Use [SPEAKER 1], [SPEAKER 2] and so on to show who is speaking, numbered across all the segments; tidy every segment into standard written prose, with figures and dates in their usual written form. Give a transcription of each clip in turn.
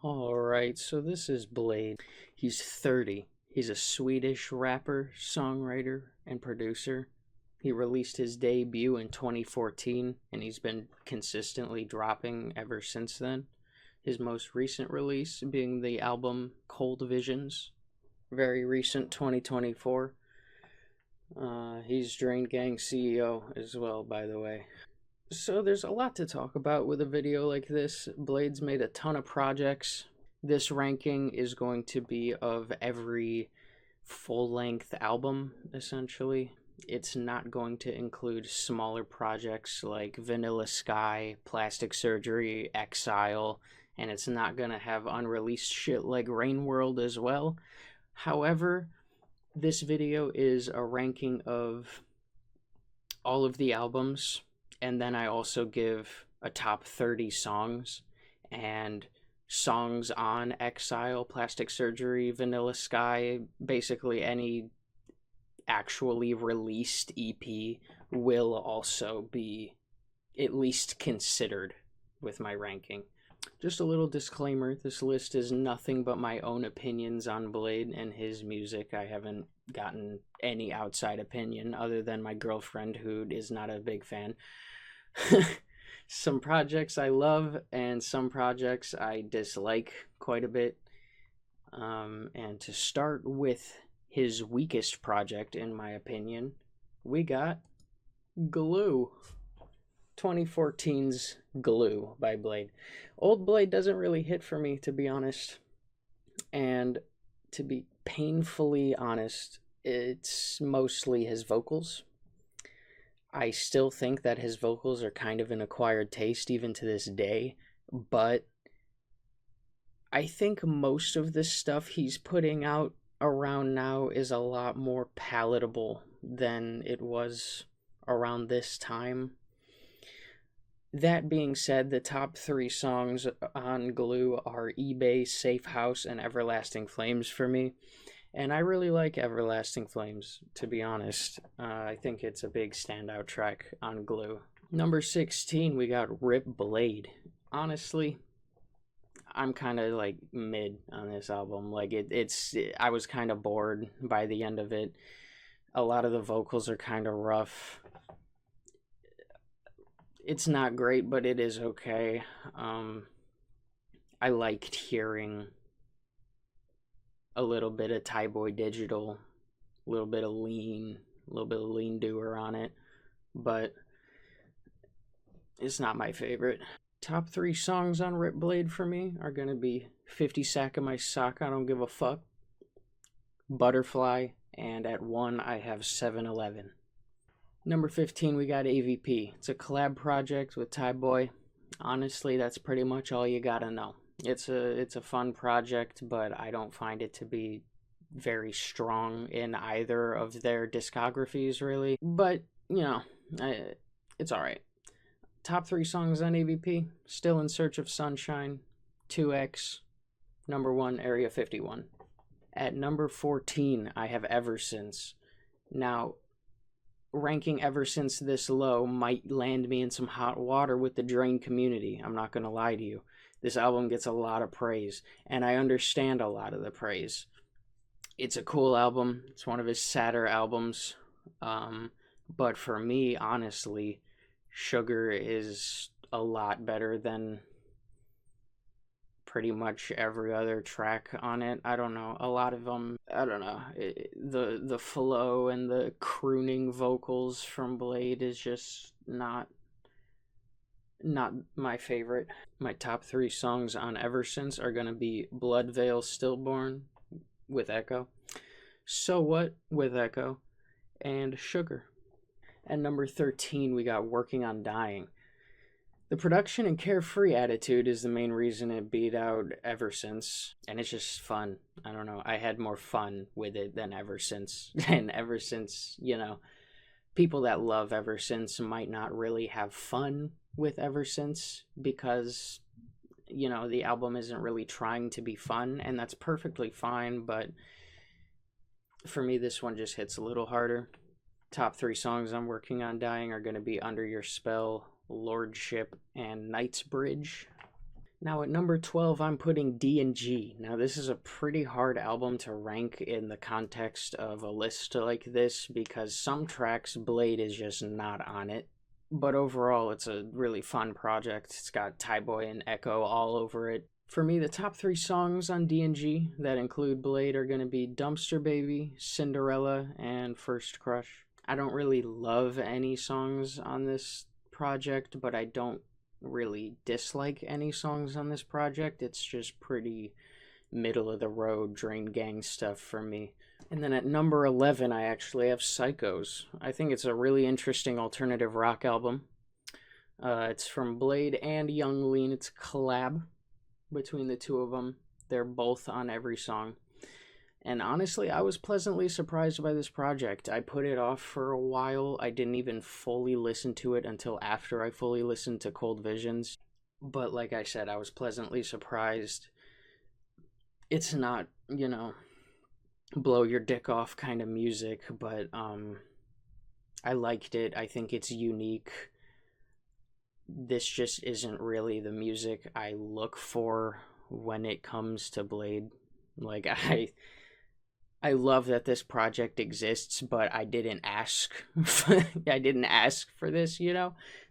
[SPEAKER 1] Alright, so this is bladee. He's 30. He's a Swedish rapper, songwriter, and producer. He released his debut in 2014, and he's been consistently dropping ever since then. His most recent release being the album Cold Visions, very recent 2024. He's Drain Gang CEO as well, by the way. So there's a lot to talk about with a video like this. bladee's made a ton of projects. This ranking is going to be of every full-length album, essentially. It's not going to include smaller projects like Vanilla Sky, Plastic Surgery, Exile, and it's not going to have unreleased shit like Rain World as well. However, this video is a ranking of all of the albums, and then I also give a top 30 songs, and songs on Exile, Plastic Surgery, Vanilla Sky, basically any actually released EP will also be at least considered with my ranking. Just a little disclaimer, this list is nothing but my own opinions on bladee and his music. I haven't gotten any outside opinion other than my girlfriend, who is not a big fan. Some projects I love and some projects I dislike quite a bit. And to start with his weakest project, in my opinion, we got Glue. 2014's Glue by bladee. Old bladee doesn't really hit for me, to be honest. And to be painfully honest, it's mostly his vocals. I still think that his vocals are kind of an acquired taste even to this day, but I think most of the stuff he's putting out around now is a lot more palatable than it was around this time. That being said, the top 3 songs on Glue are eBay, Safe House, and Everlasting Flames for me. And I really like Everlasting Flames, to be honest. I think it's a big standout track on Glue. Number 16, we got Rip bladee. Honestly, I'm kind of like mid on this album. Like I was kind of bored by the end of it. A lot of the vocals are kind of rough. It's not great, but it is okay. I liked hearing a little bit of Thai Boy Digital, a little bit of lean doer on it, but it's not my favorite. Top 3 songs on Rip bladee for me are gonna be 50 Sack of My Sock, I Don't Give a Fuck, Butterfly, and at 1 I have 7-Eleven. Number 15, we got AVP. It's a collab project with Thai Boy. Honestly, that's pretty much all you gotta know. It's a fun project, but I don't find it to be very strong in either of their discographies, really. But, you know, it's alright. Top 3 songs on AVP: Still in Search of Sunshine, 2X, number 1, Area 51. At number 14, I have Ever Since. Now, ranking Ever Since this low might land me in some hot water with the Drain community. I'm not going to lie to you. This album gets a lot of praise, and I understand a lot of the praise. It's a cool album. It's one of his sadder albums. But for me, honestly, Sugar is a lot better than pretty much every other track on it. I don't know. A lot of them, I don't know. The flow and the crooning vocals from bladee is just not my favorite. My top 3 songs on Ever Since are going to be Blood Veil Stillborn with Echo, So What with Echo, and Sugar. At number 13, we got Working on Dying. The production and carefree attitude is the main reason it beat out Ever Since, and it's just fun. I don't know, I had more fun with it than Ever Since. And Ever Since, you know, people that love Ever Since might not really have fun with Ever Since because, you know, the album isn't really trying to be fun, and that's perfectly fine, but for me, this one just hits a little harder. Top 3 songs I'm Working on Dying are going to be Under Your Spell, Lordship, and Knightsbridge. Now at number 12, I'm putting D&G. Now this is a pretty hard album to rank in the context of a list like this because some tracks Blade is just not on it. But overall, it's a really fun project. It's got Tyboy and Echo all over it. For me, the top 3 songs on D&G that include Blade are going to be Dumpster Baby, Cinderella, and First Crush. I don't really love any songs on this project, but I don't really dislike any songs on this project. It's just pretty middle of the road Drain Gang stuff for me. And then at number 11, I actually have Psychos. I think it's a really interesting alternative rock album. It's from Blade and Young Lean. It's a collab between the two of them. They're both on every song. And honestly, I was pleasantly surprised by this project. I put it off for a while. I didn't even fully listen to it until after I fully listened to Cold Visions. But like I said, I was pleasantly surprised. It's not, blow your dick off kind of music, but I liked it. I think it's unique. This just isn't really the music I look for when it comes to Blade. Like, I love that this project exists, but I didn't ask. I didn't ask for this,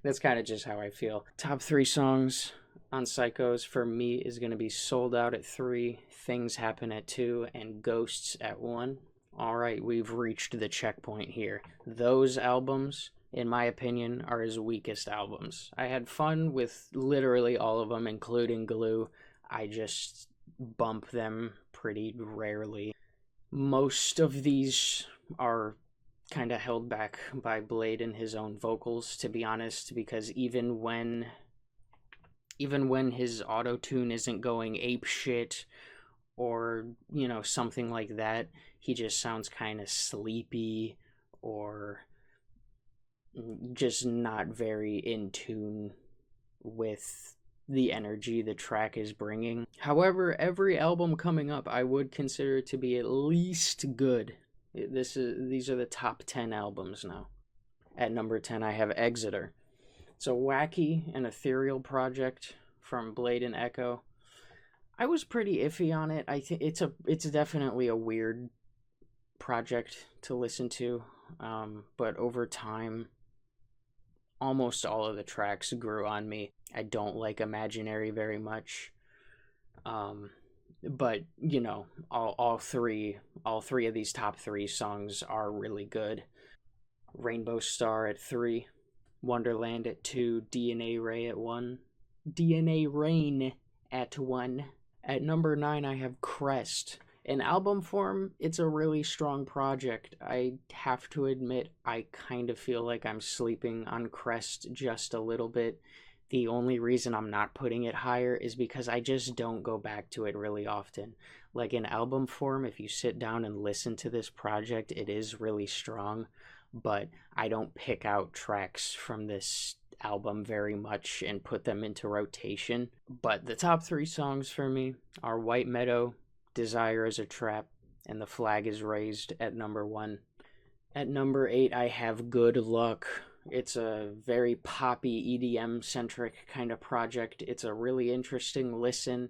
[SPEAKER 1] That's kind of just how I feel. Top 3 songs on Psychos for me is going to be Sold Out at 3, Things Happen at 2, and Ghosts at 1. All right, we've reached the checkpoint here. Those albums, in my opinion, are his weakest albums. I had fun with literally all of them, including Glue. I just bump them pretty rarely. Most of these are kind of held back by Blade and his own vocals, to be honest, because even when his auto-tune isn't going ape shit or, something like that, he just sounds kind of sleepy or just not very in tune with the energy the track is bringing. However, every album coming up I would consider to be at least good. These are the top 10 albums now. At number 10, I have Exeter. It's a wacky and ethereal project from Blade and Echo. I was pretty iffy on it. I think it's definitely a weird project to listen to, but over time, almost all of the tracks grew on me. I don't like Imaginary very much. But all three of these top 3 songs are really good. Rainbow Star at 3, Wonderland at 2, DNA Ray at 1, DNA Rain at 1. At number 9, I have Crest. In album form, it's a really strong project. I have to admit, I kind of feel like I'm sleeping on Crest just a little bit. The only reason I'm not putting it higher is because I just don't go back to it really often. Like in album form, if you sit down and listen to this project, it is really strong, but I don't pick out tracks from this album very much and put them into rotation. But the top 3 songs for me are White Meadow, Desire is a Trap, and The Flag is Raised at number 1. At number 8, I have Good Luck. It's a very poppy EDM-centric kind of project. It's a really interesting listen.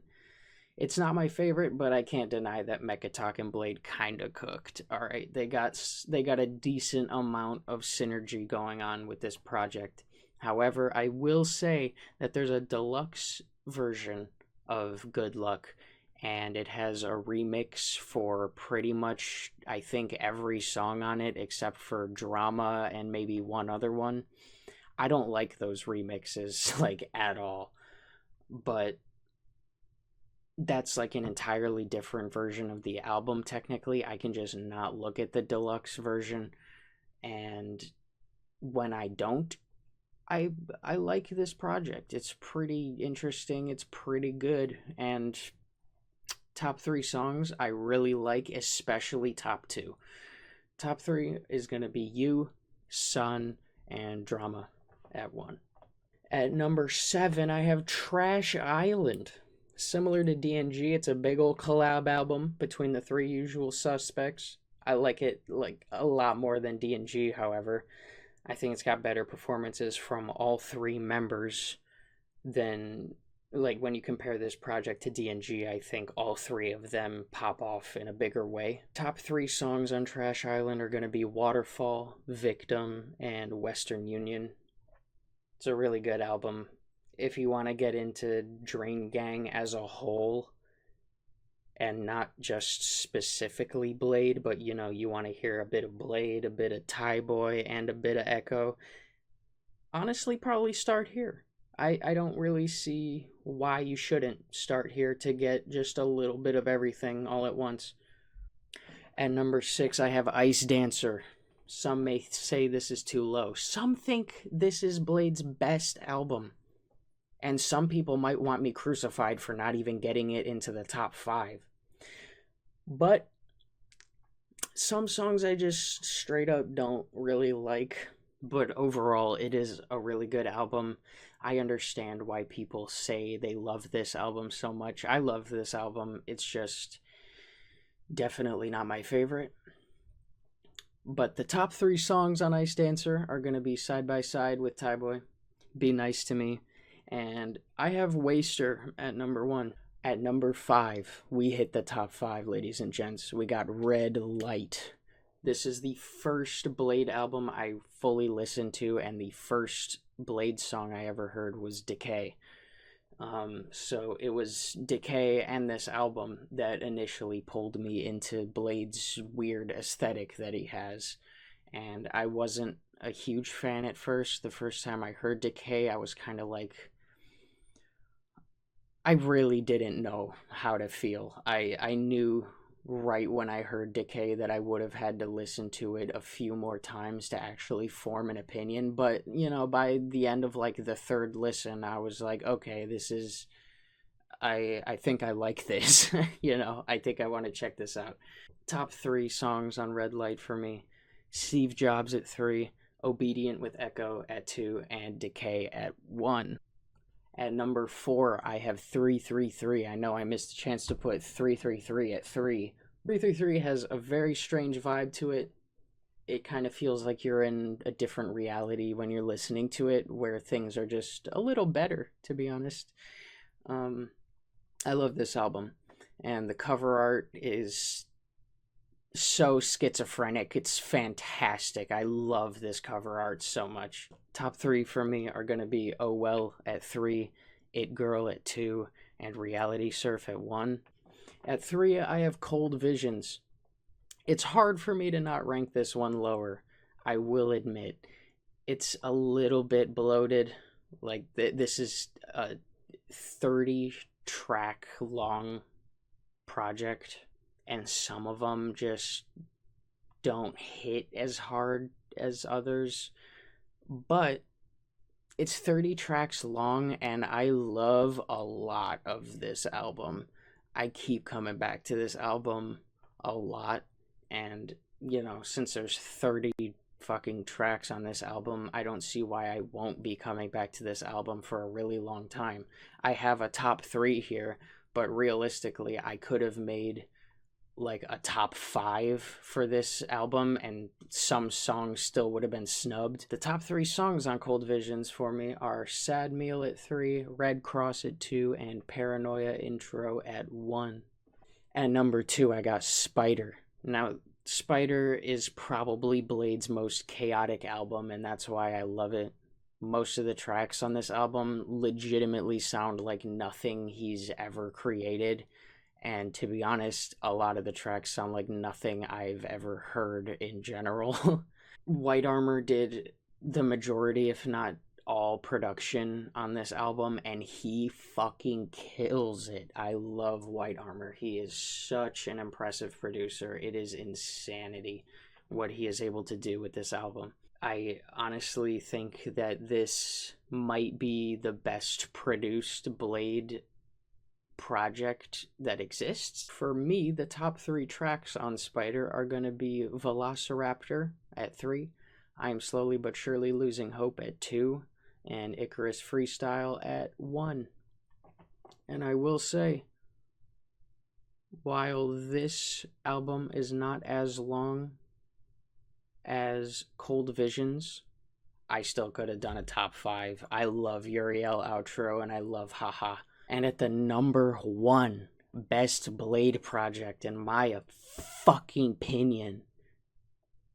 [SPEAKER 1] It's not my favorite, but I can't deny that Mechatalk and Blade kind of cooked. All right, they got a decent amount of synergy going on with this project. However, I will say that there's a deluxe version of Good Luck, and it has a remix for pretty much, I think, every song on it except for Drama and maybe one other one. I don't like those remixes, like, at all. But that's, like, an entirely different version of the album, technically. I can just not look at the deluxe version. And when I don't, I like this project. It's pretty interesting. It's pretty good. And top 3 songs I really like, especially top 2. Top 3 is going to be You, Sun, and Drama at 1. At number 7, I have Trash Island. Similar to DNG, it's a big old collab album between the 3 usual suspects. I like it like a lot more than DNG, however. I think it's got better performances from all 3 members than like when you compare this project to DNG, I think all three of them pop off in a bigger way. Top three songs on Trash Island are going to be Waterfall, Victim, and Western Union. It's a really good album. If you want to get into Drain Gang as a whole, and not just specifically Blade, but you want to hear a bit of Blade, a bit of Thai Boy, and a bit of Echo, honestly, probably start here. I don't really see why you shouldn't start here to get just a little bit of everything all at once. At number six, I have Ice Dancer. Some may say this is too low. Some think this is Blade's best album. And some people might want me crucified for not even getting it into the top five. But some songs I just straight up don't really like. But overall, it is a really good album. I understand why people say they love this album so much. I love this album. It's just definitely not my favorite. But the top three songs on Ice Dancer are going to be Side by Side with Thai Boy, Be Nice to Me, and I have Waster at number one. At number five, we hit the top five, ladies and gents. We got Red Light. This is the first Blade album I fully listened to, and the first Blade song I ever heard was Decay. So it was Decay and this album that initially pulled me into Blade's weird aesthetic that he has. And I wasn't a huge fan at first. The first time I heard Decay, I was kind of like, I really didn't know how to feel. I knew right when I heard Decay that I would have had to listen to it a few more times to actually form an opinion. But, by the end of like the third listen, I was like, okay, this is. I think I like this. I think I want to check this out. Top three songs on Red Light for me: Steve Jobs at three, Obedient with Echo at two, and Decay at one. At number four, I have 333. I know I missed a chance to put 333 at three. 333 has a very strange vibe to it. It kind of feels like you're in a different reality when you're listening to it, where things are just a little better, to be honest. Um, I love this album, and the cover art is so schizophrenic. It's fantastic. I love this cover art so much. Top three for me are going to be Oh Well at three, It Girl at two, and Reality Surf at one. At three, I have Cold Visions. It's hard for me to not rank this one lower. I will admit, it's a little bit bloated. Like, this is a 30 track long project, and some of them just don't hit as hard as others. But it's 30 tracks long, and I love a lot of this album. I keep coming back to this album a lot, and since there's 30 fucking tracks on this album, I don't see why I won't be coming back to this album for a really long time. I have a top three here, but realistically, I could have made like a top five for this album, and some songs still would have been snubbed. The top three songs on Cold Visions for me are Sad Meal at three, Red Cross at two, and Paranoia Intro at one. At number two, I got Spider. Now, Spider is probably Blade's most chaotic album, and that's why I love it. Most of the tracks on this album legitimately sound like nothing he's ever created. And to be honest, a lot of the tracks sound like nothing I've ever heard in general. White Armor did the majority, if not all, production on this album, and he fucking kills it. I love White Armor. He is such an impressive producer. It is insanity what he is able to do with this album. I honestly think that this might be the best produced Blade project that exists. For me, the top three tracks on Spider are going to be Velociraptor at three, I'm Slowly But Surely Losing Hope at two, and Icarus Freestyle at one. And I will say, while this album is not as long as Cold Visions, I still could have done a top five. I love Uriel outro, and I love Haha. And at the number one best Blade project, in my fucking opinion,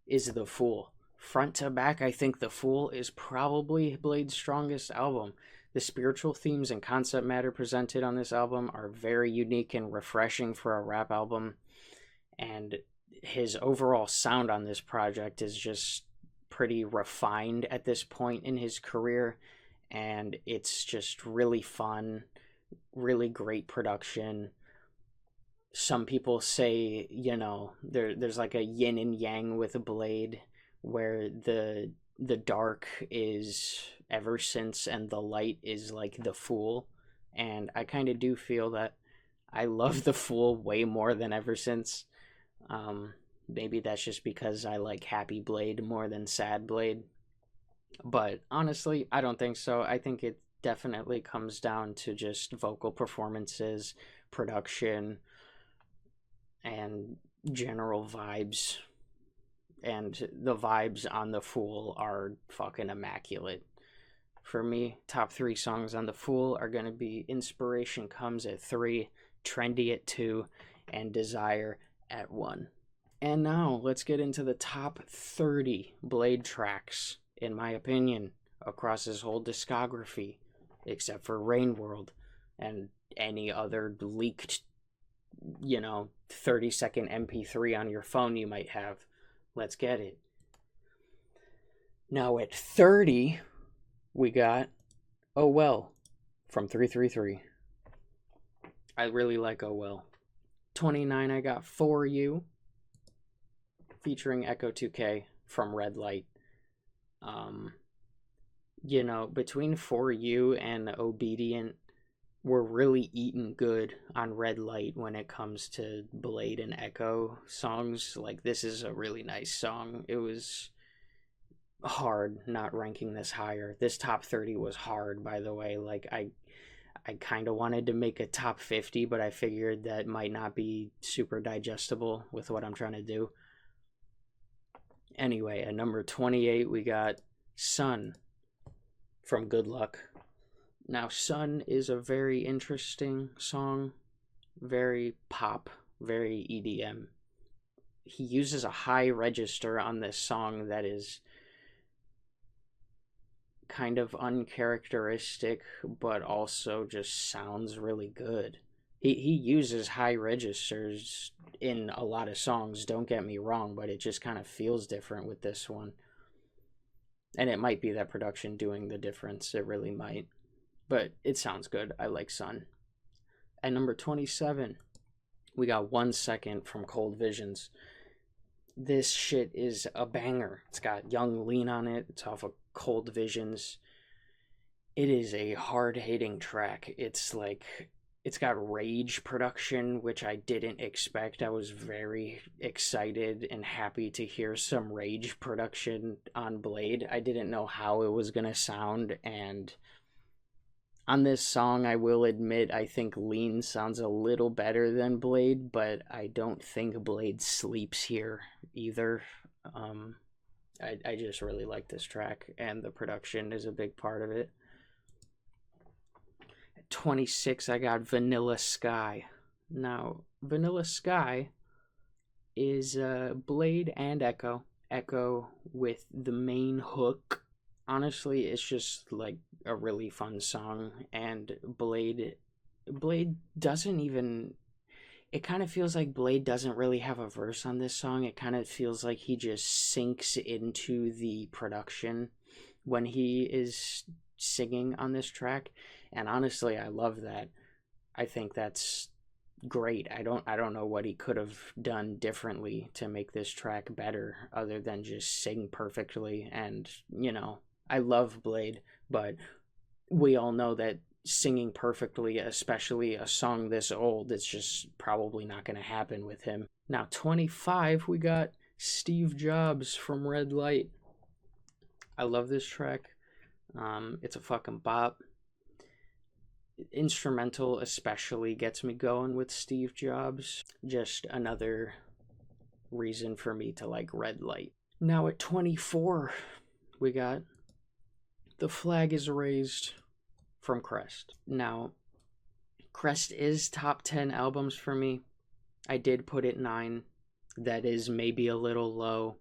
[SPEAKER 1] is The Fool. Front to back, I think The Fool is probably Blade's strongest album. The spiritual themes and concept matter presented on this album are very unique and refreshing for a rap album. And his overall sound on this project is just pretty refined at this point in his career. And it's just really fun, really great production. Some people say, there's like a yin and yang with a Blade, where the dark is Ever Since and the light is like The Fool. And I kind of do feel that I love The Fool way more than Ever Since. Maybe that's just because I like Happy Blade more than Sad Blade. But honestly, I don't think so. I think it definitely comes down to just vocal performances, production, and general vibes. And the vibes on The Fool are fucking immaculate. For me, top 3 songs on The Fool are going to be Inspiration Comes at 3, Trendy at 2, and Desire at 1. And now let's get into the top 30 Blade tracks, in my opinion, across his whole discography, except for Rain World and any other leaked, 30-second MP3 on your phone you might have. Let's get it. Now at 30, we got Oh Well from 333. I really like Oh Well. 29, I got For You featuring Echo 2K from Red Light. Between For You and Obedient, we're really eating good on Red Light when it comes to Blade and Echo songs. Like, this is a really nice song. It was hard not ranking this higher. This top 30 was hard, by the way. Like, I kind of wanted to make a top 50, but I figured that might not be super digestible with what I'm trying to do. Anyway, at number 28, we got Sun from Good Luck. Now, Sun is a very interesting song, very pop, very EDM. He uses a high register on this song that is kind of uncharacteristic, but also just sounds really good. He uses high registers in a lot of songs, don't get me wrong, but it just kind of feels different with this one. And it might be that production doing the difference. It really might. But it sounds good. I like Sun. At number 27, we got 1 Second from Cold Visions. This shit is a banger. It's got Young Lean on it. It's off of Cold Visions. It is a hard-hitting track. It's got rage production, which I didn't expect. I was very excited and happy to hear some rage production on Blade. I didn't know how it was going to sound, and on this song, I will admit, I think Lean sounds a little better than Blade, but I don't think Blade sleeps here either. I just really like this track, and the production is a big part of it. 26, I got Vanilla Sky. Now, Vanilla Sky is Blade and Echo. Echo with the main hook. Honestly, it's just like a really fun song, and Blade doesn't even... It kind of feels like Blade doesn't really have a verse on this song. It kind of feels like he just sinks into the production when he is singing on this track. And honestly, I love that. I think that's great. I don't know what he could have done differently to make this track better other than just sing perfectly. And, I love Blade, but we all know that singing perfectly, especially a song this old, it's just probably not going to happen with him. Now, 25, we got Steve Jobs from Red Light. I love this track. It's a fucking bop. Instrumental especially gets me going with Steve Jobs. Just another reason for me to like Red Light. Now at 24, we got The Flag Is Raised from Crest. Now, Crest is top 10 albums for me. I did put it 9. That is maybe a little low,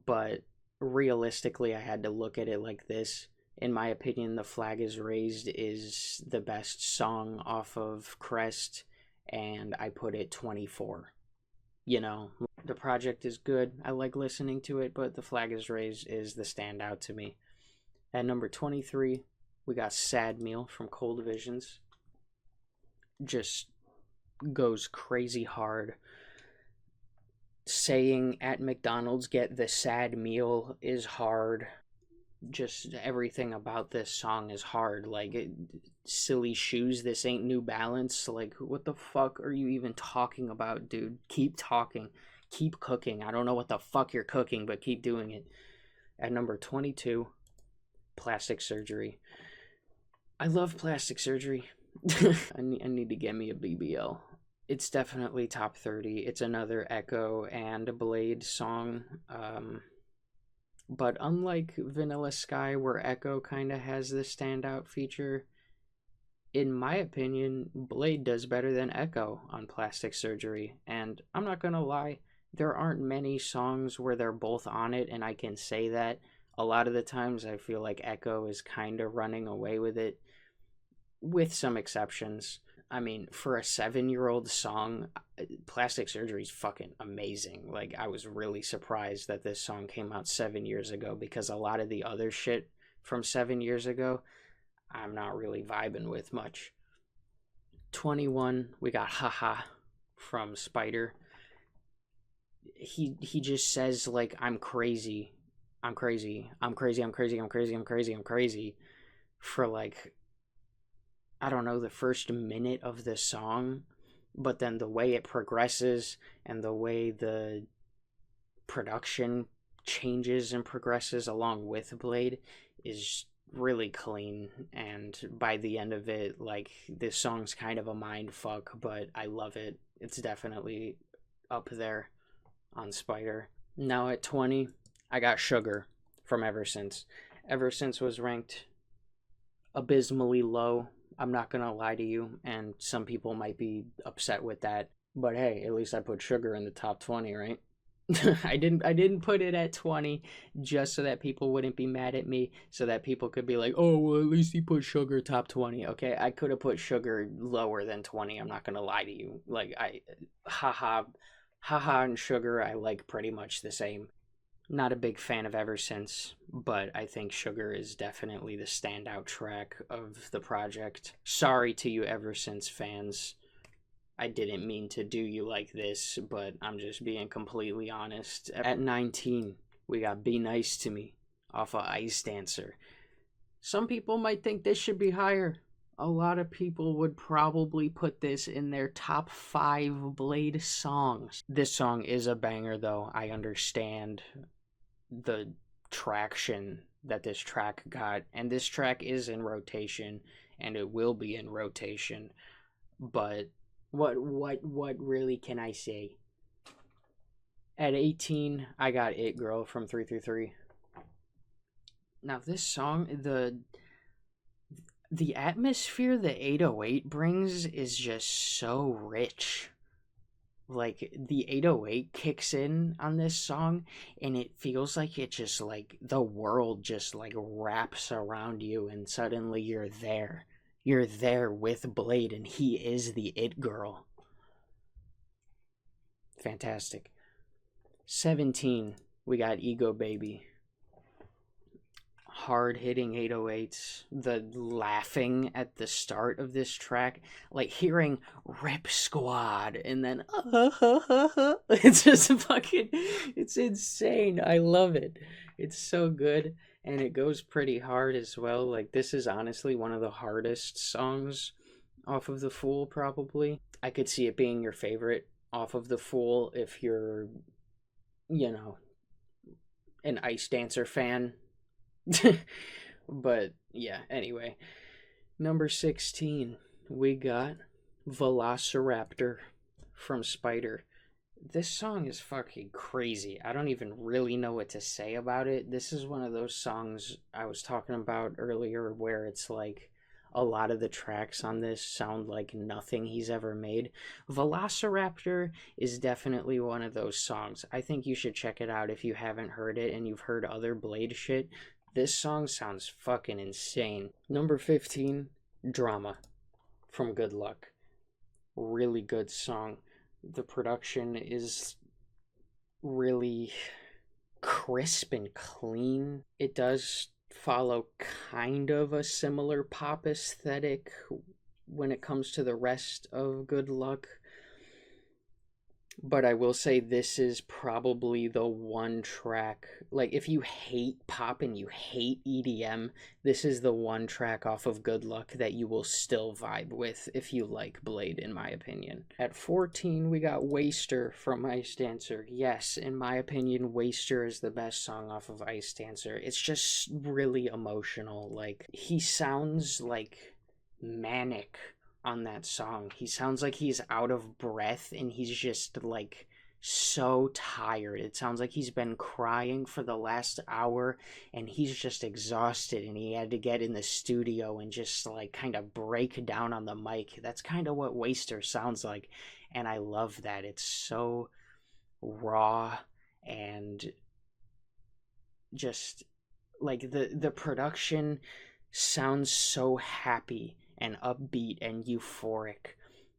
[SPEAKER 1] but realistically, I had to look at it like this. In my opinion, The Flag is Raised is the best song off of Crest, and I put it 24. You know, the project is good. I like listening to it, but The Flag is Raised is the standout to me. At number 23, we got Sad Meal from Cold Visions. Just goes crazy hard. Saying at McDonald's, get the sad meal is hard. Just everything about this song is hard. Like, silly shoes, this ain't New Balance. Like, what the fuck are you even talking about, dude? Keep talking. Keep cooking. I don't know what the fuck you're cooking, but keep doing it. At number 22, Plastic Surgery. I love Plastic Surgery. I need to get me a BBL. It's definitely top 30. It's another Echo and bladee song. But unlike Vanilla Sky, where Echo kind of has the standout feature, in my opinion, bladee does better than Echo on Plastic Surgery. And I'm not going to lie, there aren't many songs where they're both on it, and I can say that. A lot of the times I feel like Echo is kind of running away with it, with some exceptions. I mean, for a 7-year-old song, Plastic Surgery is fucking amazing. Like, I was really surprised that this song came out 7 years ago, because a lot of the other shit from 7 years ago, I'm not really vibing with much. 21, we got Haha from Spider. He just says, like, I'm crazy. I'm crazy. I'm crazy. I'm crazy. I'm crazy. I'm crazy. I'm crazy. For, like, I don't know, the first minute of the song, but then the way it progresses and the way the production changes and progresses along with bladee is really clean. And by the end of it, like, this song's kind of a mind fuck, but I love it. It's definitely up there on Spider. Now at 20, I got Sugar from Ever Since. Ever Since was ranked abysmally low. I'm not gonna lie to you, and some people might be upset with that, but hey, at least I put Sugar in the top 20, right? I didn't put it at 20 just so that people wouldn't be mad at me, so that people could be like, oh, well, at least he put Sugar top 20. Okay, I could have put Sugar lower than 20. I'm not gonna lie to you. Like, haha and Sugar, I like pretty much the same. Not a big fan of Ever Since, but I think Sugar is definitely the standout track of the project. Sorry to you Ever Since fans. I didn't mean to do you like this, but I'm just being completely honest. At 19, we got Be Nice to Me off of Ice Dancer. Some people might think this should be higher. A lot of people would probably put this in their top 5 bladee songs. This song is a banger, though. I understand the traction that this track got, and this track is in rotation, and it will be in rotation. But what really can I say? At 18, I got It Girl from 333. Now this song, the atmosphere the 808 brings is just so rich. Like, the 808 kicks in on this song, and it feels like it just, like, the world just, like, wraps around you, and suddenly you're there. You're there with bladee, and he is the it girl. Fantastic. 17, we got Ego Baby. Hard-hitting 808s, the laughing at the start of this track, like hearing Rip Squad and then it's just fucking, it's insane. I love it. It's so good, and it goes pretty hard as well. Like, this is honestly one of the hardest songs off of The Fool, probably. I could see it being your favorite off of The Fool if you're, you know, an Ice Dancer fan. But yeah, anyway, number 16, we got Velociraptor from Spider. This song is fucking crazy. I don't even really know what to say about it. This is one of those songs I was talking about earlier where it's like A lot of the tracks on this sound like nothing he's ever made. Velociraptor is definitely one of those songs. I think you should check it out if you haven't heard it and you've heard other Blade shit. This song sounds fucking insane. Number 15, Drama from Good Luck. Really good song. The production is really crisp and clean. It does follow kind of a similar pop aesthetic when it comes to the rest of Good Luck. But I will say this is probably the one track, like if you hate pop and you hate EDM, this is the one track off of Good Luck that you will still vibe with if you like Blade, in my opinion. At 14, we got Waster from Ice Dancer. Yes, in my opinion, Waster is the best song off of Ice Dancer. It's just really emotional. Like, he sounds like manic on that song. He sounds like he's out of breath and he's just like so tired. It sounds like he's been crying for the last hour and he's just exhausted and he had to get in the studio and just like kind of break down on the mic. That's kind of what Waster sounds like, and I love that. It's so raw and just like the production sounds so happy and upbeat and euphoric,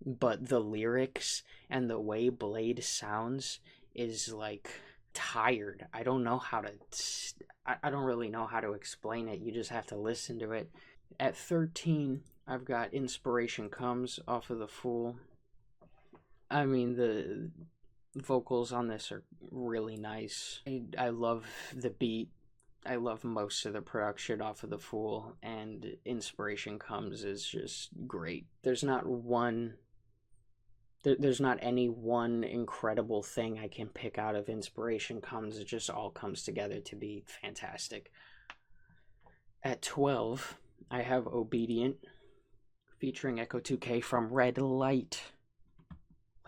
[SPEAKER 1] but the lyrics and the way Blade sounds is like tired. I don't know how to I don't really know how to explain it. You just have to listen to it. At 13, I've got Inspiration Comes off of The Fool. I mean, the vocals on this are really nice. I love the beat. I love most of the production off of The Fool, and Inspiration Comes is just great. There's not any one incredible thing I can pick out of Inspiration Comes. It just all comes together to be fantastic. At 12, I have Obedient featuring Echo 2K from Red Light.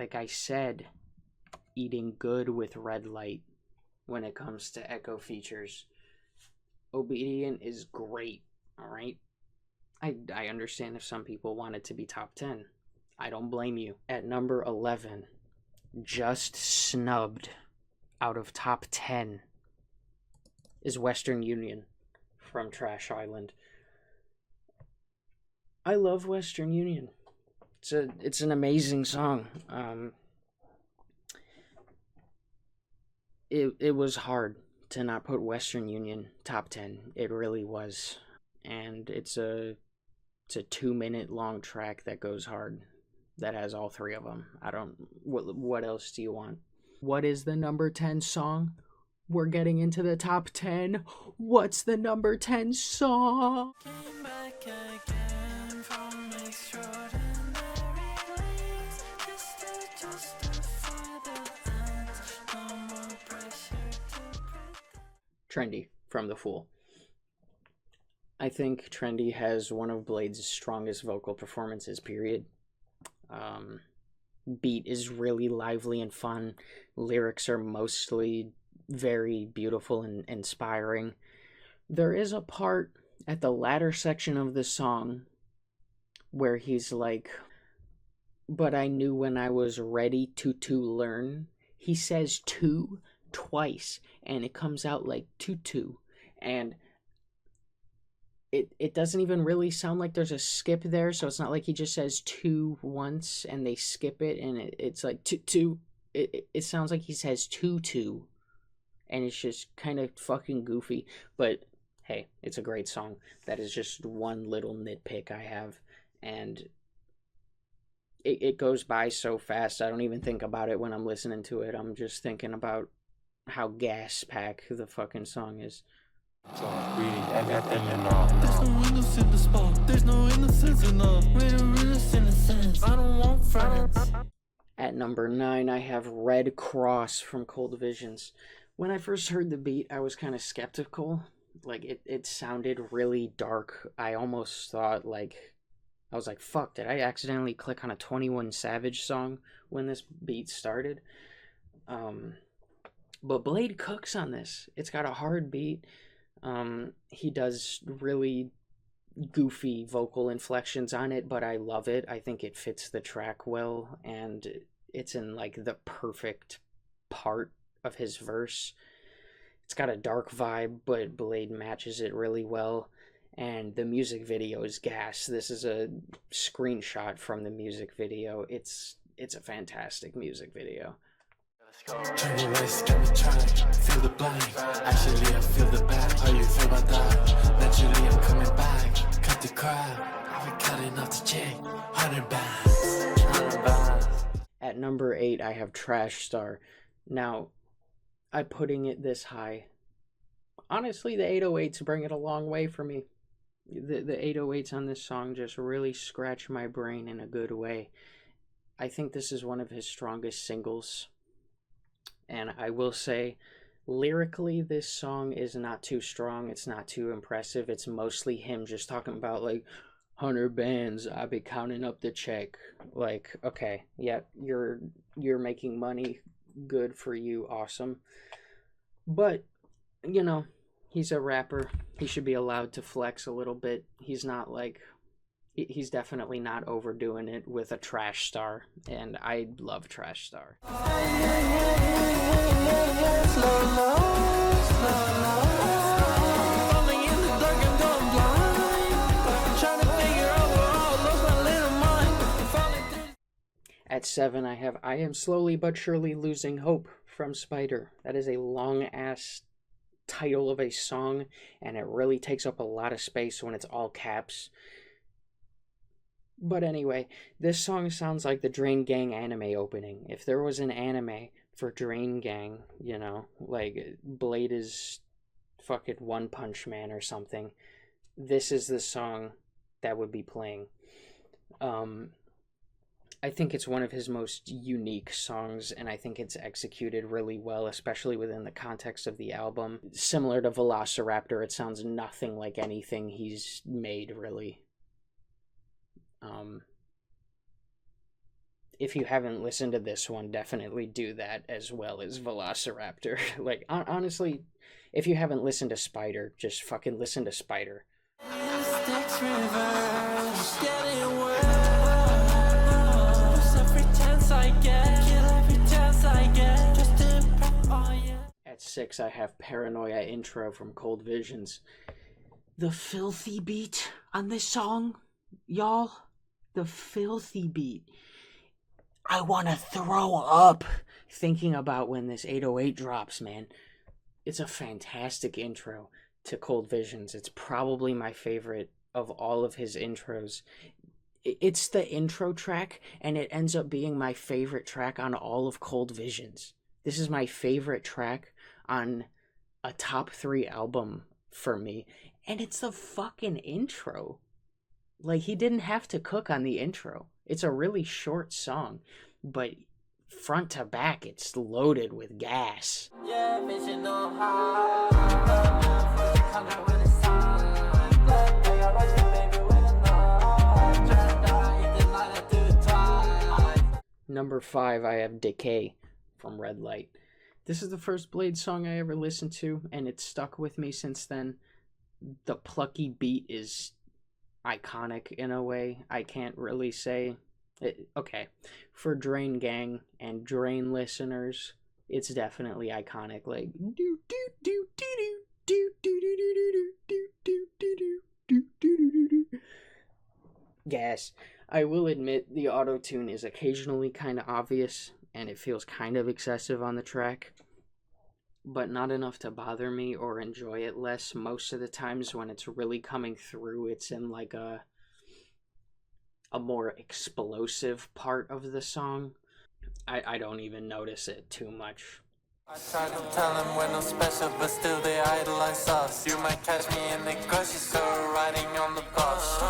[SPEAKER 1] Like I said, eating good with Red Light when it comes to Echo features. Obedient is great, alright? I understand if some people want it to be top 10. I don't blame you. At number 11, just snubbed out of top 10, is Western Union from Trash Island. I love Western Union. It's an amazing song. It was hard to not put Western Union top 10. It really was. And it's a 2-minute long track that goes hard, that has all three of them. What else do you want? What is the number 10 song? We're getting into the top 10. What's the number 10 song? Came back again from extraordinary leaves, just to justify the ends. No more pressure to pretend. Trendy from The Fool. I think Trendy has one of Blade's strongest vocal performances, period. Beat is really lively and fun. Lyrics are mostly very beautiful and inspiring. There is a part at the latter section of the song where he's like, but I knew when I was ready to learn. He says to twice, and it comes out like tutu, and it doesn't even really sound like there's a skip there, so it's not like he just says to once and they skip it, and it's like to. It sounds like he says to, and it's just kind of fucking goofy, but hey, it's a great song. That is just one little nitpick I have, and it goes by so fast, I don't even think about it when I'm listening to it. I'm just thinking about how gas pack the fucking song is. So there's no innocence in the spot. There's no innocence enough. We're innocent in a sense. I don't want friends. At number 9, I have Red Cross from Cold Visions. When I first heard the beat, I was kind of skeptical. Like, it sounded really dark. I almost thought, like, I was like, fuck, did I accidentally click on a 21 Savage song when this beat started? But Blade cooks on this. It's got a hard beat. He does really goofy vocal inflections on it, but I love it. I think it fits the track well, and it's in like the perfect part of his verse. It's got a dark vibe, but Blade matches it really well. And the music video is gas. This is a screenshot from the music video. It's a fantastic music video.
[SPEAKER 2] Turn your race, got me trying, feel the blank. Actually, I feel the back. How you feel about that? Naturally, I'm coming back. Cut the crap, I've been cutting off the check. 100 bands, 100 bands.
[SPEAKER 1] At number 8, I have Trash Star. Now, I'm putting it this high. Honestly, the 808s bring it a long way for me. The 808s on this song just really scratch my brain in a good way. I think this is one of his strongest singles. And I will say, lyrically, this song is not too strong. It's not too impressive. It's mostly him just talking about, like, 100 bands, I be counting up the check. Like, okay, yeah, you're making money. Good for you. Awesome. But, you know, he's a rapper. He should be allowed to flex a little bit. He's not like... He's definitely not overdoing it with a Trash Star, and I love Trash Star. At 7, I have I Am Slowly But Surely Losing Hope from Spider. That is a long-ass title of a song, and it really takes up a lot of space when it's all caps. But anyway, this song sounds like the Drain Gang anime opening. If there was an anime for Drain Gang, you know, like Blade is fucking One Punch Man or something, this is the song that would be playing. I think it's one of his most unique songs, and I think it's executed really well, especially within the context of the album. Similar to Velociraptor, it sounds nothing like anything he's made, really. If you haven't listened to this one, definitely do that as well as Velociraptor. Like, honestly, if you haven't listened to Spider, just fucking listen to Spider. At 6, I have Paranoia intro from Cold Visions. The filthy beat on this song, y'all. The filthy beat. I want to throw up thinking about when this 808 drops, man. It's a fantastic intro to Cold Visions. It's probably my favorite of all of his intros. It's the intro track, and it ends up being my favorite track on all of Cold Visions. This is my favorite track on a top 3 album for me, and it's the fucking intro. Like, he didn't have to cook on the intro. It's a really short song, but front to back, it's loaded with gas. Number 5, I have Decay from Red Light. This is the first Blade song I ever listened to, and it's stuck with me since then. The plucky beat is iconic in a way. I can't really say it. Okay, for Drain Gang and Drain listeners, it's definitely iconic. Like do do do do do do do do do do do do do do. Gas. I will admit the auto-tune is occasionally kind of obvious, and it feels kind of excessive on the track, but not enough to bother me or enjoy it less. Most of the times when it's really coming through, it's in like a more explosive part of the song. I don't even notice it too much.
[SPEAKER 2] I try to tell them we're no special, but still they idolize us. You might catch me in the grocery store riding on the bus.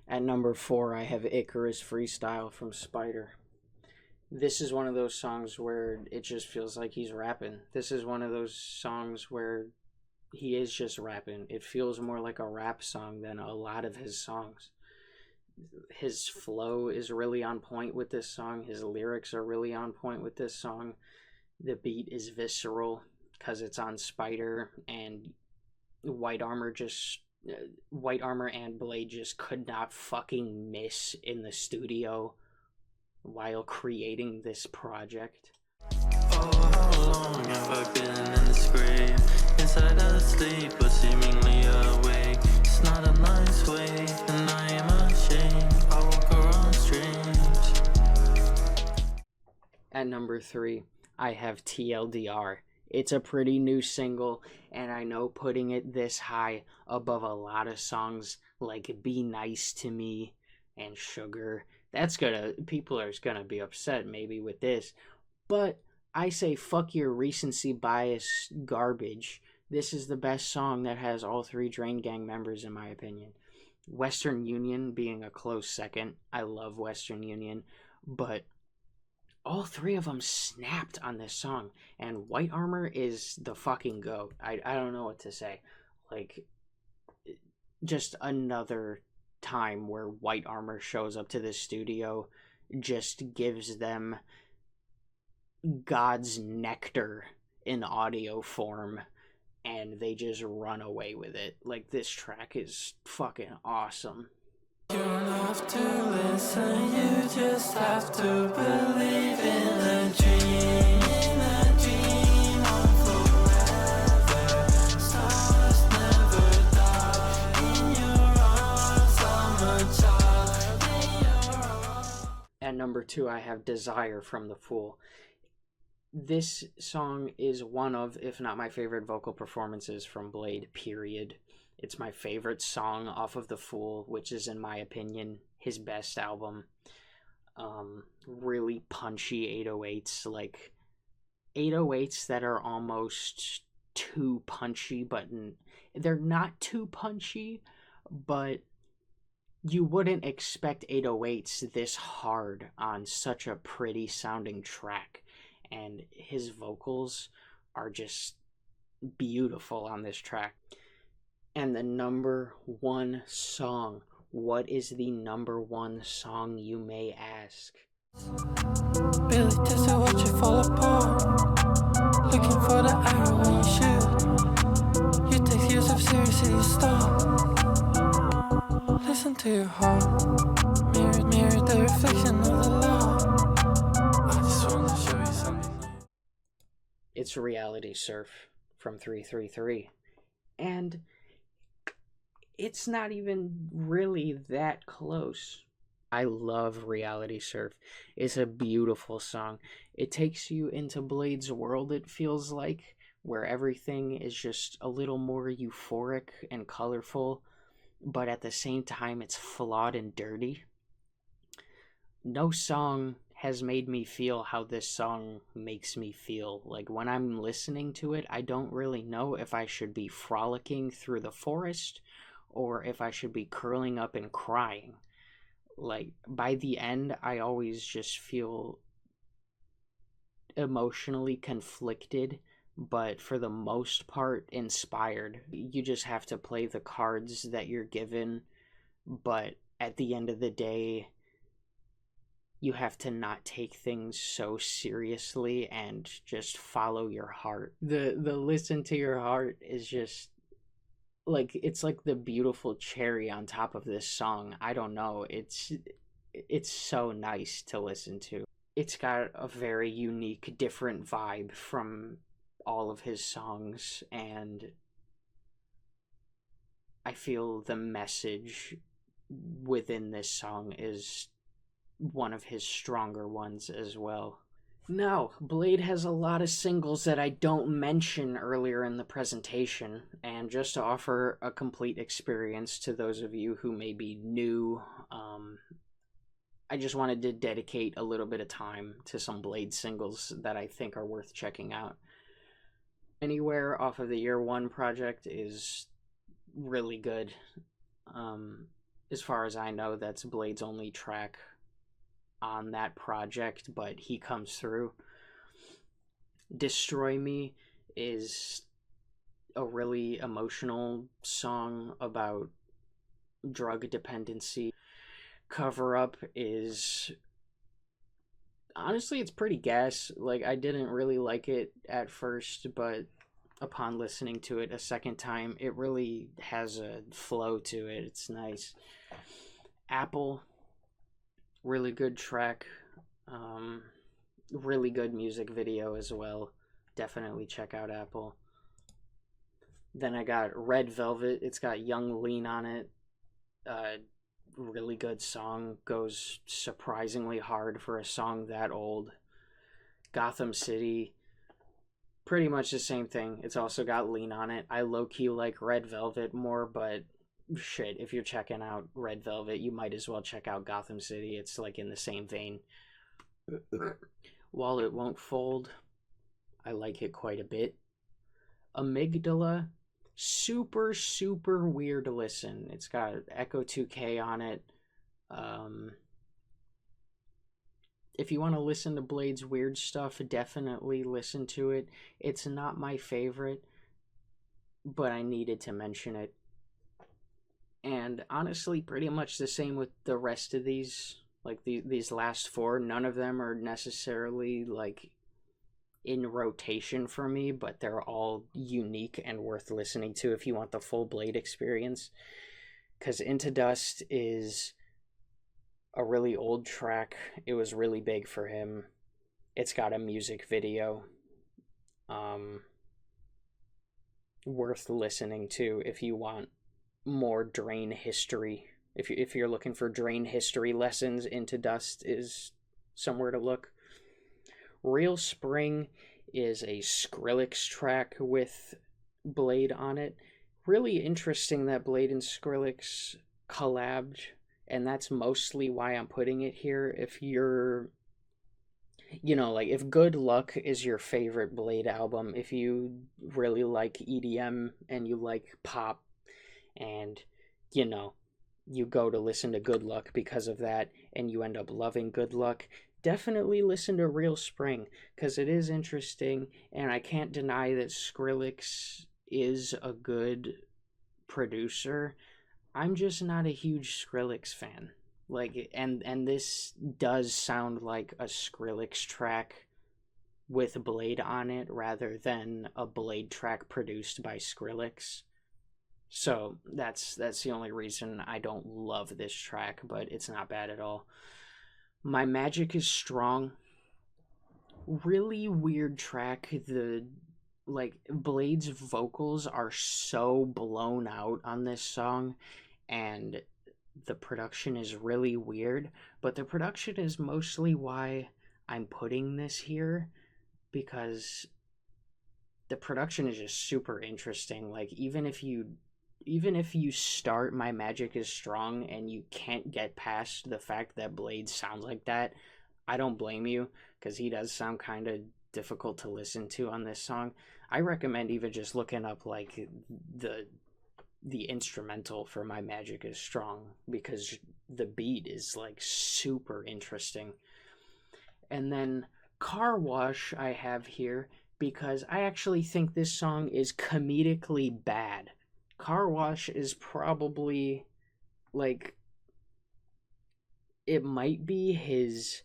[SPEAKER 1] At number 4, I have Icarus Freestyle from Spider. This is one of those songs where it just feels like he's rapping. This is one of those songs where he is just rapping. It feels more like a rap song than a lot of his songs. His flow is really on point with this song. His lyrics are really on point with this song. The beat is visceral because it's on Spider, and White Armor just White Armor and Blade just could not fucking miss in the studio while creating this project.
[SPEAKER 2] Oh, how long have I been in this grave? Inside asleep, but seemingly awake. It's not a nice way, and I am ashamed. I walk around strange.
[SPEAKER 1] At number 3, I have TLDR. It's a pretty new single, and I know putting it this high above a lot of songs like Be Nice to Me and Sugar, people are gonna be upset maybe with this, but I say fuck your recency bias garbage. This is the best song that has all 3 Drain Gang members, in my opinion. Western Union being a close second. I love Western Union, but all 3 of them snapped on this song, and White Armor is the fucking goat. I don't know what to say. Like, just another time where White Armor shows up to the studio, just gives them God's nectar in audio form, and they just run away with it. Like, this track is fucking awesome.
[SPEAKER 2] You don't have to listen, you just have to believe in a dream. In a dream on forever. Stars never die. In your arms, I'm a child. In your arms.
[SPEAKER 1] At number 2, I have Desire from The Fool. This song is one of, if not my favorite vocal performances from Blade, period. It's my favorite song off of The Fool, which is, in my opinion, his best album. Really punchy 808s, like 808s that are almost too punchy, but they're not too punchy, but you wouldn't expect 808s this hard on such a pretty sounding track. And his vocals are just beautiful on this track. And the number 1 song. What is the number 1 song, you may ask?
[SPEAKER 2] Billy Tessa, watch you fall apart. Looking for the arrow when you shoot. You take years of seriously, you stop. Listen to your heart. Mirror the reflection of the law. I just wanna show you something.
[SPEAKER 1] It's Reality Surf from 333. And it's not even really that close. I love Reality Surf. It's a beautiful song. It takes you into Blade's world, it feels like, where everything is just a little more euphoric and colorful, but at the same time it's flawed and dirty. No song has made me feel how this song makes me feel. Like, when I'm listening to it, I don't really know if I should be frolicking through the forest or if I should be curling up and crying. Like, by the end, I always just feel emotionally conflicted, but for the most part, inspired. You just have to play the cards that you're given, but at the end of the day, you have to not take things so seriously and just follow your heart. The listen to your heart is just like, it's like the beautiful cherry on top of this song. I don't know, it's so nice to listen to. It's got a very unique, different vibe from all of his songs, and I feel the message within this song is one of his stronger ones as well. Now, Blade has a lot of singles that I don't mention earlier in the presentation, and just to offer a complete experience to those of you who may be new, I just wanted to dedicate a little bit of time to some Blade singles that I think are worth checking out. Anywhere off of the Year One project is really good. As far as I know, that's Blade's only track on that project, but he comes through. Destroy Me is a really emotional song about drug dependency. Cover Up is, honestly, it's pretty gas. Like, I didn't really like it at first, but upon listening to it a second time. It really has a flow to it. It's nice. Apple, really good track. Um, really good music video as well. Definitely check out Apple. Then I got Red Velvet. It's got Young Lean on it. Really good song. Goes surprisingly hard for a song that old. Gotham City, pretty much the same thing. It's also got Lean on it. I low-key like Red Velvet more, but shit, if you're checking out Red Velvet, you might as well check out Gotham City. It's like in the same vein. While It Won't Fold, I like it quite a bit. Amygdala, super, super weird listen. It's got Echo 2K on it. If you want to listen to Blade's weird stuff, definitely listen to it. It's not my favorite, but I needed to mention it. And honestly, pretty much the same with the rest of these. Like these last four, none of them are necessarily like in rotation for me, but they're all unique and worth listening to if you want the full Blade experience. Because Into Dust is a really old track. It was really big for him. It's got a music video. Worth listening to if you want more Drain history. If you're looking for Drain history lessons, Into Dust is somewhere to look. Real Spring is a Skrillex track with Blade on it. Really interesting that Blade and Skrillex collabed, and that's mostly why I'm putting it here. If you're, like if Good Luck is your favorite Blade album, if you really like EDM and you like pop, and you go to listen to Good Luck because of that, and you end up loving Good Luck, definitely listen to Real Spring, because it is interesting, and I can't deny that Skrillex is a good producer. I'm just not a huge Skrillex fan. Like, and this does sound like a Skrillex track with Blade on it rather than a Blade track produced by Skrillex. So that's the only reason I don't love this track, but it's not bad at all. My Magic is Strong. Really weird track. Blade's vocals are so blown out on this song, and the production is really weird, but the production is mostly why I'm putting this here, because the production is just super interesting. Like, even if you start My Magic is Strong and you can't get past the fact that Blade sounds like that, I don't blame you, because he does sound kind of difficult to listen to on this song. I recommend even just looking up like the instrumental for My Magic is Strong, because the beat is like super interesting. And then Car Wash I have here because I actually think this song is comedically bad. Car Wash is probably like, it might be his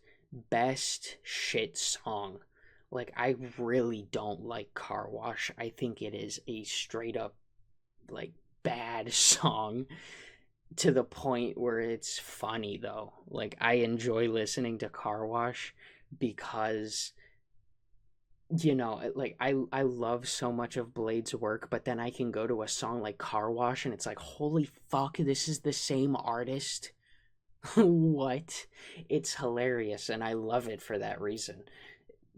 [SPEAKER 1] best shit song. Like, I really don't like Car Wash. I think it is a straight up like bad song, to the point where it's funny though. Like, I enjoy listening to Car Wash because like I love so much of Blade's work, but then I can go to a song like Car Wash and it's like, holy fuck, this is the same artist. What? It's hilarious, and I love it for that reason.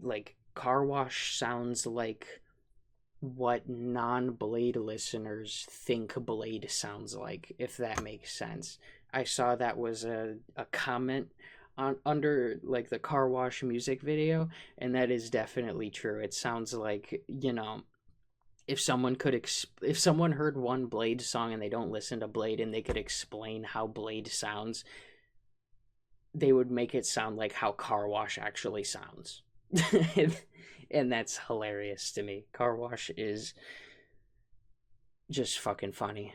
[SPEAKER 1] Like, Car Wash sounds like what non-Blade listeners think Blade sounds like, if that makes sense. I saw that was a comment under like the Car Wash music video, and that is definitely true. It sounds like, if someone heard one Blade song and they don't listen to Blade and they could explain how Blade sounds, they would make it sound like how Car Wash actually sounds. And that's hilarious to me. Car Wash is just fucking funny.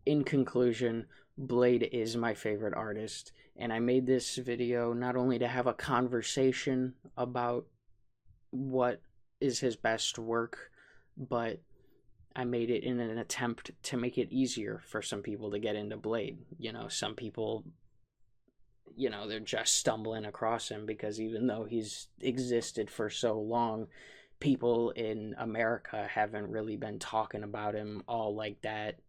[SPEAKER 1] In conclusion, Blade is my favorite artist, and I made this video not only to have a conversation about what is his best work, but I made it in an attempt to make it easier for some people to get into Blade. You know, some people, you know, they're just stumbling across him because even though he's existed for so long, people in America haven't really been talking about him all like that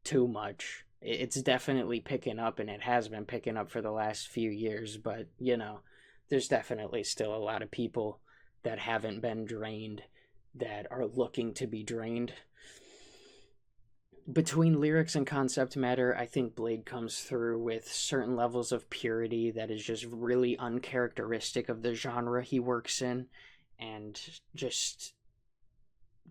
[SPEAKER 1] too much. It's definitely picking up, and it has been picking up for the last few years, but, you know, there's definitely still a lot of people that haven't been drained that are looking to be drained. Between lyrics and concept matter, I think Blade comes through with certain levels of purity that is just really uncharacteristic of the genre he works in, and just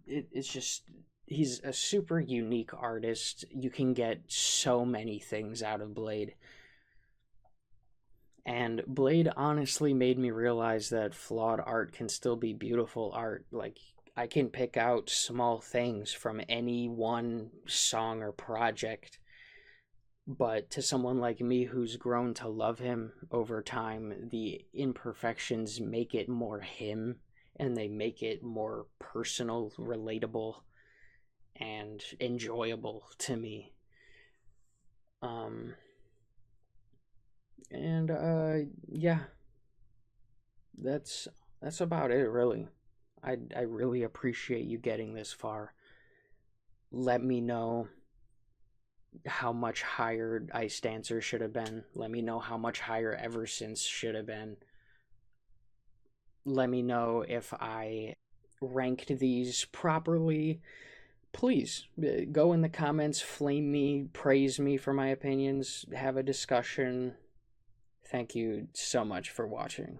[SPEAKER 1] it's just he's a super unique artist. You can get so many things out of Blade. And Blade honestly made me realize that flawed art can still be beautiful art. Like, I can pick out small things from any one song or project, but to someone like me who's grown to love him over time, the imperfections make it more him, and they make it more personal, relatable, and enjoyable to me. Um, and yeah, that's that's about it, really. I really appreciate you getting this far. Let me know how much higher Ice Dancer should have been. Let me know how much higher Ever Since should have been. Let me know if I ranked these properly. Please go in the comments, flame me, praise me for my opinions, have a discussion. Thank you so much for watching.